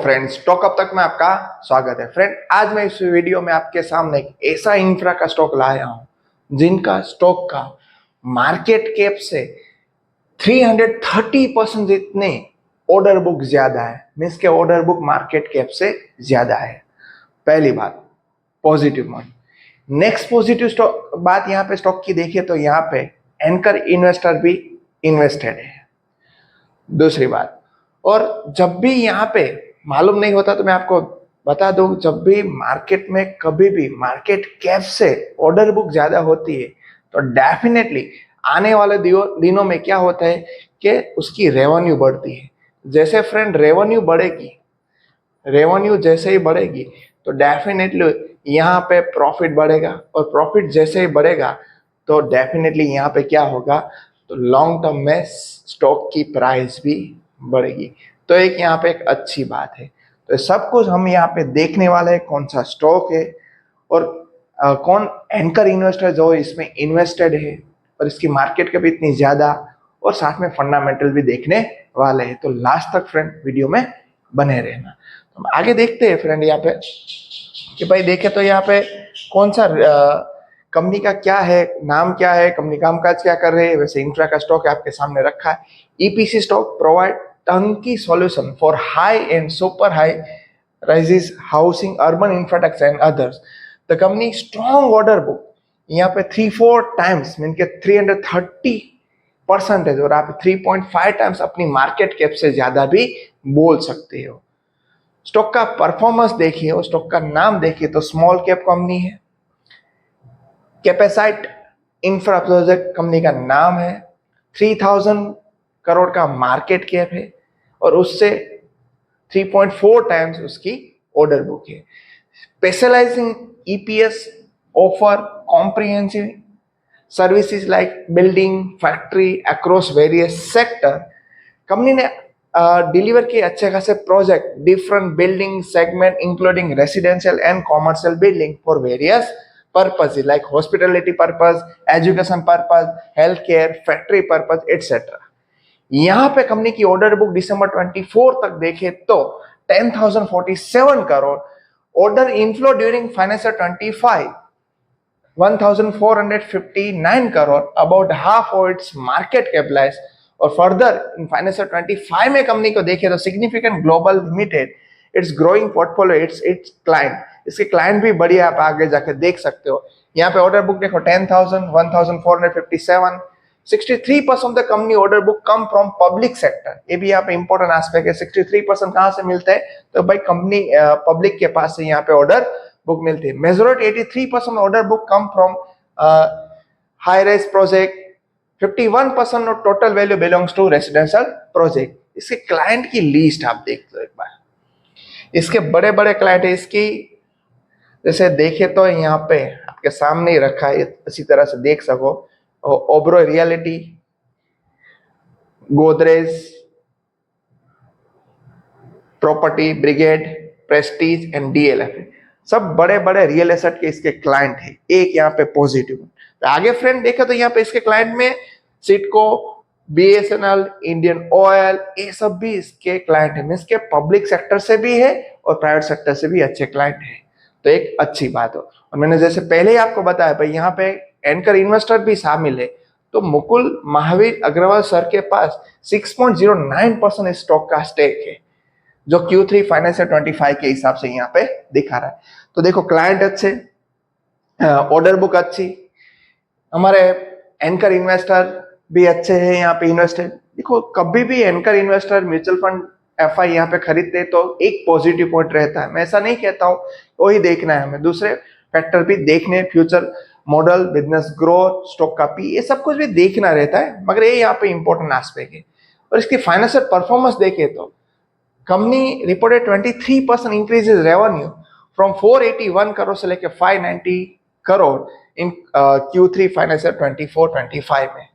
Friend, stock अब तक में आपका स्वागत है। फ्रेंड, आज मैं इस वीडियो में आपके सामने एक ऐसा इंफ्रा का स्टॉक लाया हूं जिनका स्टॉक का मार्केट कैप से 330% जितने ऑर्डर बुक ज्यादा है। मीन्स के ऑर्डर बुक मार्केट कैप से ज्यादा है। पहली बात positive one. Next positive stock बात यहाँ पे स्टॉक की देखिए तो यहाँ पे एंकर इन्वेस्टर भी इन्वेस्टेड है। दूसरी बात, और जब भी यहाँ पे मालूम नहीं होता तो मैं आपको बता दूं, जब भी मार्केट में कभी भी मार्केट कैप से ऑर्डर बुक ज्यादा होती है तो डेफिनेटली आने वाले दिनों में क्या होता है कि उसकी रेवेन्यू बढ़ती है। जैसे फ्रेंड रेवेन्यू जैसे ही बढ़ेगी तो डेफिनेटली यहाँ पे प्रॉफिट बढ़ेगा, और प्रॉफिट जैसे ही बढ़ेगा तो डेफिनेटली यहाँ पे क्या होगा, तो लॉन्ग टर्म में स्टॉक की प्राइस भी बढ़ेगी। तो एक यहाँ पे एक अच्छी बात है। तो सब कुछ हम यहाँ पे देखने वाले हैं, कौन सा स्टॉक है और कौन एंकर इन्वेस्टर जो इसमें इन्वेस्टेड है, और इसकी मार्केट कैप इतनी ज्यादा, और साथ में फंडामेंटल भी देखने वाले हैं। तो लास्ट तक फ्रेंड वीडियो में बने रहना। तो हम आगे देखते हैं फ्रेंड यहाँ पे कि भाई देखे तो यहाँ पे कौन सा कंपनी का क्या है, नाम क्या है, कंपनी कामकाज क्या कर रहे हैं। वैसे इंफ्रा का स्टॉक आपके सामने रखा है। EPC stock provide turnkey solution for high and super high rises housing, urban infrastructure and others. The company strong order book यहाँ पे 3-4 टाइम्स मीन के 330% और आप 3.5 टाइम्स अपनी मार्केट कैप से ज्यादा भी बोल सकते हो। स्टॉक का परफॉर्मेंस देखिए और स्टॉक का नाम देखिए तो स्मॉल कैप कंपनी है। कैपेसाइट इंफ्रा प्रोजेक्ट कंपनी का नाम है। 3000 करोड़ का मार्केट कैप है और उससे 3.4 टाइम्स उसकी ऑर्डर बुक है। Specialising EPS offer comprehensive services like building factory across various sector. Company ने डिलीवर किए अच्छे खासे project different building segment including residential and commercial building for various purposes like hospitality purpose, education purpose, health care, factory purpose etcetera. यहाँ पे company की order book दिसंबर 24 तक देखे तो 10,047 crore. Order inflow during financial 25 1,459 crore, about half of its market capitalize. और further in financial 25 में company को देखे तो significant global limited its growing portfolio, its client, इसके क्लाइंट भी बढ़िया, आप आगे जाके देख सकते हो। यहाँ पे ऑर्डर बुक देखो 10,000 1,457 63% of the company order book come from public sector. ये भी यहाँ पे इंपॉर्टेंट एस्पेक्ट है। 63% कहाँ से मिलता है, तो भाई कंपनी पब्लिक के पास से यहाँ पे ऑर्डर बुक मिलती है। Majority 83% order book come from high rise project. 51% of total value belongs to residential project. इसके क्लाइंट की लिस्ट आप देख लो एक बार। इसके बड़े बड़े क्लाइंट है इसकी, जैसे देखे तो यहाँ पे आपके सामने ही रखा है, इसी तरह से देख सको। Oberoi Realty, Godrej Property, Brigade, Prestige and DLF, सब बड़े बड़े रियल एस्टेट के इसके क्लाइंट है। एक यहाँ पे पॉजिटिव। तो आगे फ्रेंड देखा तो यहाँ पे इसके क्लाइंट में सिडको, बीएसएनएल, इंडियन ऑयल, ये सब भी इसके क्लाइंट है। मीन्स के पब्लिक सेक्टर से भी है और प्राइवेट सेक्टर से भी अच्छे क्लाइंट है। तो एक अच्छी बात हो। और मैंने जैसे पहले ही आपको बताया भाई यहाँ पे एंकर इन्वेस्टर भी शामिल है। तो मुकुल महावीर अग्रवाल सर के पास 6.09% इस स्टॉक का स्टेक है, जो Q3 फाइनेंशियल 25 के हिसाब से यहाँ पे दिखा रहा है। तो देखो क्लाइंट अच्छे, ऑर्डर बुक अच्छी, हमारे एंकर इन्वेस्टर भी अच्छे हैं यहाँ पे इन्वेस्टेड। देखो कभी भी anchor investor mutual fund FI यहाँ पे खरीदते तो एक पॉजिटिव पॉइंट रहता है। मैं ऐसा नहीं कहता हूँ वही देखना है, हमें दूसरे फैक्टर भी देखने, future model, business growth, stock का पी, ये सब कुछ भी देखना रहता है, मगर ये यहाँ पे इंपॉर्टेंट एस्पेक्ट है। और इसकी फाइनेंशियल परफॉर्मेंस देखे तो company reported 23% increase in revenue from 481 crore से लेके 590 करोड़ इन Q3 फाइनेंशियल 24-25 में।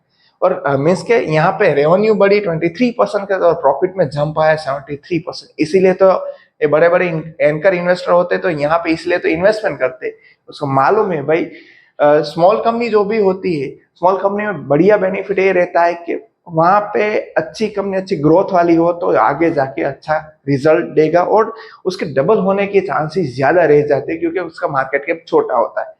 और मीन्स के यहाँ पे रेवेन्यू बढ़ी 23% का और प्रॉफिट में जंप आया 73%। इसीलिए तो ये बड़े बड़े एंकर इन्वेस्टर होते तो यहाँ पे, इसलिए तो इन्वेस्टमेंट करते। उसको मालूम है भाई स्मॉल कंपनी जो भी होती है, स्मॉल कंपनी में बढ़िया बेनिफिट ये रहता है कि वहां पे अच्छी कंपनी, अच्छी ग्रोथ वाली हो तो आगे जाके अच्छा रिजल्ट देगा और उसके डबल होने के चांसेस ज्यादा रह जाते हैं क्योंकि उसका मार्केट कैप छोटा होता है।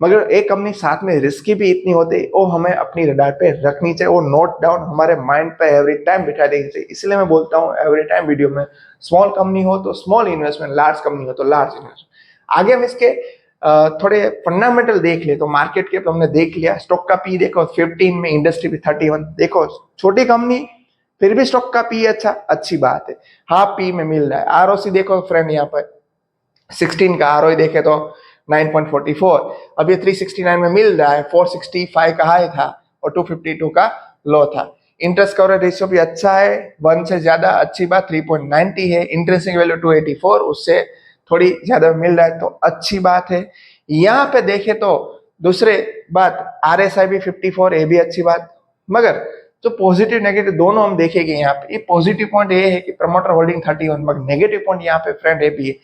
मगर एक कंपनी साथ में रिस्की भी इतनी होती है, वो हमें अपनी रडार पे रखनी चाहिए, वो नोट डाउन हमारे माइंड पे एवरी टाइम बिठा देनी चाहिए। इसलिए मैं बोलता हूँ एवरी टाइम वीडियो में, स्मॉल कंपनी हो तो स्मॉल इन्वेस्टमेंट, लार्ज कंपनी हो तो लार्ज इन्वेस्टमेंट। आगे हम इसके थोड़े फंडामेंटल देख ले तो मार्केट कैप हमने देख लिया, स्टॉक का पी देखो 15 में, इंडस्ट्री भी 31। देखो छोटी कंपनी फिर भी स्टॉक का पी अच्छा, अच्छी बात है, हाफ पी में मिल रहा है। आरओसी देखो फ्रेंड यहाँ पर 16 का, आरओई देखे तो 9.44, अब ये 369 में मिल रहा है, 465 का हाई था और 252 का लो था। इंटरेस्ट कवरेज रेशियो भी अच्छा है, 1 से ज्यादा, अच्छी बात, 3.90 है। इंटरेस्टिंग वैल्यू 284, उससे थोड़ी ज्यादा मिल रहा है तो अच्छी बात है। यहाँ पे देखे तो दूसरे बात, RSI भी 54, ये भी अच्छी बात। मगर जो पॉजिटिव नेगेटिव दोनों हम देखेंगे यहाँ पे, ये पॉजिटिव पॉइंट ये है कि प्रमोटर होल्डिंग 31, मगर नेगेटिव पॉइंट यहाँ पे फ्रेंड ये भी है,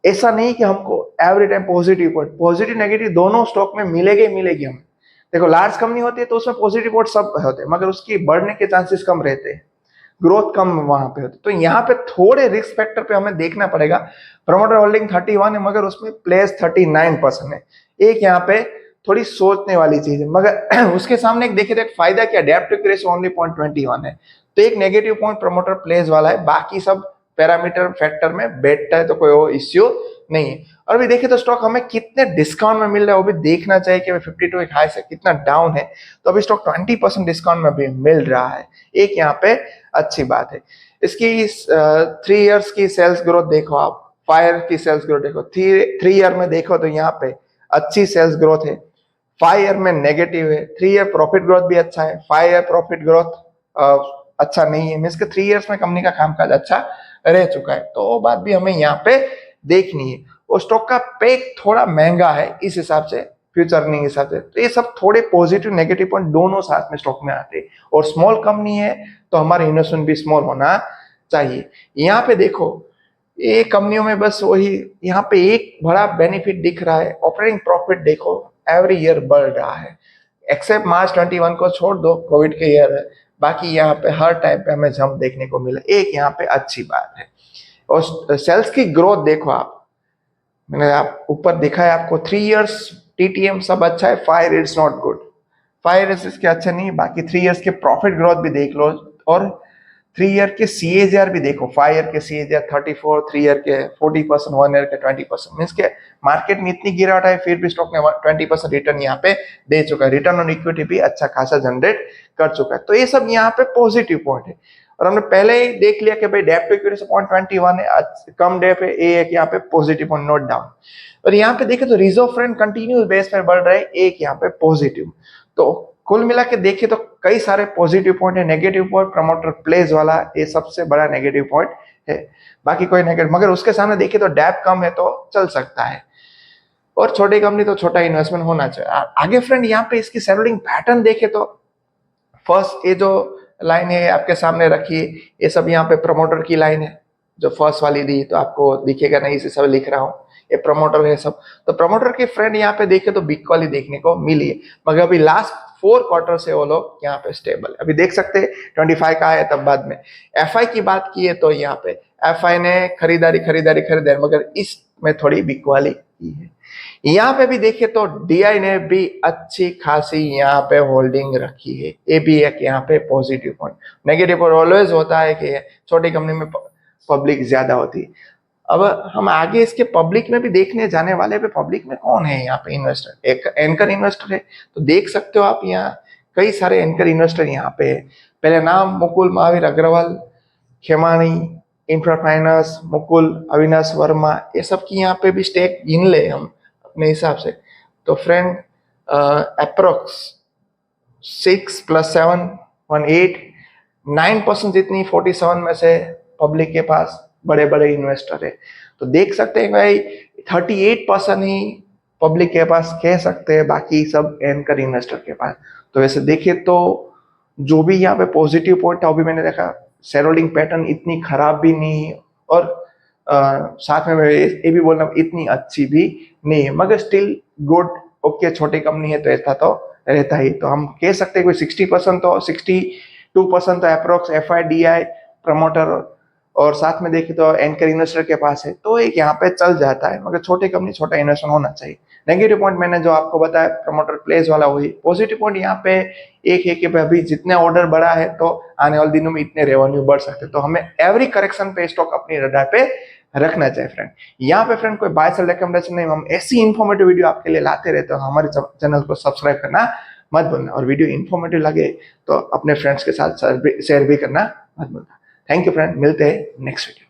ऐसा नहीं कि हमको every time positive point, positive negative दोनों स्टॉक में मिलेगी मिलेगी हमें। देखो लार्ज कंपनी होती है तो उसमें पॉजिटिव पॉइंट सब होते हैं, मगर उसकी बढ़ने के चांसेस कम रहते हैं, ग्रोथ कम वहां पे होती है। तो यहाँ पे थोड़े रिस्क फैक्टर पे हमें देखना पड़ेगा। प्रमोटर होल्डिंग 31 है मगर उसमें प्लेस 39% है, एक यहाँ पे थोड़ी सोचने वाली चीज है। मगर उसके सामने एक देखे तो एक फायदा क्या, डेब्ट टू रेशियो ओनली 0.21 है, तो एक नेगेटिव पॉइंट प्रमोटर प्लेस वाला है, बाकी सब पैरामीटर फैक्टर में बैठता है तो कोई वो इश्यू नहीं है। और अभी देखे तो स्टॉक हमें कितने डिस्काउंट में मिल रहा है वो भी देखना चाहिए कि 52 एक हाई से कितना डाउन है, तो अभी स्टॉक 20% डिस्काउंट में भी मिल रहा है, एक यहाँ पे अच्छी बात है। इसकी 3 इयर्स की सेल्स ग्रोथ देखो आप, 5 ईयर की सेल्स ग्रोथ देखो, 3 ईयर में देखो तो यहाँ पे अच्छी सेल्स ग्रोथ है, 5 ईयर में नेगेटिव है। 3 ईयर प्रॉफिट ग्रोथ भी अच्छा है, 5 ईयर प्रॉफिट ग्रोथ अच्छा नहीं है, मीन्स के 3 इयर्स में कंपनी का कामकाज अच्छा रह चुका है, तो वो बात भी हमें यहाँ पे देखनी है। और स्टॉक का पैक थोड़ा महंगा है इस हिसाब से, फ्यूचर अर्निंग हिसाब से, तो ये सब थोड़े पॉजिटिव नेगेटिव पॉइंट दोनों साथ में स्टॉक में आते हैं। और स्मॉल कंपनी है तो हमारा इन्वेस्टमेंट भी स्मॉल होना चाहिए। यहाँ पे देखो ये कंपनियों में बस वही, यहाँ पे एक बड़ा बेनिफिट दिख रहा है, ऑपरेटिंग प्रॉफिट देखो एवरी ईयर बढ़ रहा है, एक्सेप्ट मार्च 21 को छोड़ दो, कोविड के ईयर है, बाकी यहाँ पे हर टाइम पे हमें जंप देखने को मिला, एक यहाँ पे अच्छी बात है। और सेल्स की ग्रोथ देखो आप, मैंने आप ऊपर दिखा है आपको, 3 इयर्स TTM सब अच्छा है, 5 इयर्स नॉट गुड, 5 इयर्स इसके अच्छा नहीं, बाकी 3 इयर्स के प्रॉफिट ग्रोथ भी देख लो, और 3 ईयर के CAGR भी देखो, 5 ईयर के CAGR 34, 3 ईयर के 40%, 1 ईयर के 20%, मीन्स के मार्केट में इतनी गिरावट है फिर भी स्टॉक ने 20% रिटर्न यहाँ पे दे चुका है, रिटर्न ऑन इक्विटी भी अच्छा खासा जनरेट कर चुका है, तो ये सब यहाँ पे पॉजिटिव पॉइंट है। और हमने पहले ही देख लिया कि भाई डेप्ट टू इक्विटी 0.21 है, कम डेप है, ये एक यहाँ पे पॉजिटिव पॉइंट नोट डाउन। और यहाँ पे देखे तो रिजर्व फ्रेंड कंटिन्यूस बेस पे बढ़ रहे हैं, एक यहाँ पे पॉजिटिव। तो कुल मिला के देखे तो कई सारे पॉजिटिव पॉइंट है, नेगेटिव पॉइंट प्रमोटर प्लेस वाला ये सबसे बड़ा नेगेटिव पॉइंट है, बाकी कोई नेगेटिव, मगर उसके सामने देखे तो डेप कम है तो चल सकता है, और छोटी कंपनी तो छोटा इन्वेस्टमेंट होना चाहिए। आगे फ्रेंड यहाँ पे इसकी शेड्यूलिंग पैटर्न देखे तो फर्स्ट ये जो लाइन है आपके सामने रखिए, ये सब यहाँ पे प्रमोटर की लाइन है, जो फर्स्ट वाली दी तो आपको दिखेगा नहीं, इसी सब लिख रहा हूँ, ये प्रमोटर है सब। तो प्रमोटर के फ्रेंड यहाँ पे देखे तो बिग वाली देखने को मिली है, मगर अभी लास्ट 4 क्वार्टर से वो लोग यहाँ पे स्टेबल है। अभी देख सकते हैं 25 का है, तब बाद में FI की बात की है तो यहाँ पे FI ने खरीदारी खरीदारी खरीदारी, मगर इसमें थोड़ी बिग वाली की है। यहाँ पे भी देखे तो DI ने भी अच्छी खासी यहाँ पे होल्डिंग रखी है, ये भी एक यहाँ पे पॉजिटिव पॉइंट। नेगेटिव और ऑलवेज होता है कि छोटी कंपनी में पब्लिक ज्यादा होती है। अब हम आगे इसके पब्लिक में भी देखने जाने वाले पे, पब्लिक में कौन है यहाँ पे इन्वेस्टर, एक एंकर इन्वेस्टर है, तो देख सकते हो आप यहाँ कई सारे एंकर इन्वेस्टर यहाँ पे है। पहले नाम मुकुल महावीर अग्रवाल, खेमानी इंफ्रा फाइनेंस, मुकुल, अविनाश वर्मा, ये सब की यहाँ पे भी स्टेक गिन ले हम अपने हिसाब से, तो फ्रेंड अप्रोक्स 6 + 7 18 9% जितनी 47 में से पब्लिक के पास बड़े बड़े इन्वेस्टर है। तो देख सकते हैं भाई 38% ही पब्लिक के पास कह सकते हैं, बाकी सब एंकर इन्वेस्टर के पास। तो वैसे देखिए तो जो भी यहाँ पे पॉजिटिव पॉइंट है, अभी मैंने देखा शेयर होल्डिंग पैटर्न इतनी खराब भी नहीं है, और साथ में मैं ये भी बोल रहा हूँ इतनी अच्छी भी नहीं है, मगर स्टिल गुड, ओके, छोटी कंपनी है तो ऐसा तो रहता ही। तो हम कह सकते हैं कोई 60% तो 60 2% तो अप्रोक्स FIDI प्रमोटर और साथ में देखें तो एंकर इन्वेस्टर के पास है, तो एक यहाँ पे चल जाता है, मगर छोटी कंपनी छोटा इन्वेस्टमेंट होना चाहिए। नेगेटिव पॉइंट मैंने जो आपको बताया प्रमोटर प्लेस वाला वही। पॉजिटिव पॉइंट यहाँ पे एक है कि अभी जितने ऑर्डर बढ़ा है तो आने वाले दिनों में इतने रेवेन्यू बढ़ सकते हैं, तो हमें एवरी करेक्शन पे स्टॉक अपनी रडार पे रखना चाहिए फ्रेंड। यहाँ पे फ्रेंड कोई बाय सेल रिकमेंडेशन नहीं, हम ऐसी इन्फॉर्मेटिव वीडियो आपके लिए लाते रहते हैं। हमारे चैनल को सब्सक्राइब करना मत भूलना, और वीडियो इन्फॉर्मेटिव लगे तो अपने फ्रेंड्स के साथ शेयर भी करना मत भूलना। थैंक यू फ्रेंड, मिलते हैं नेक्स्ट वीडियो।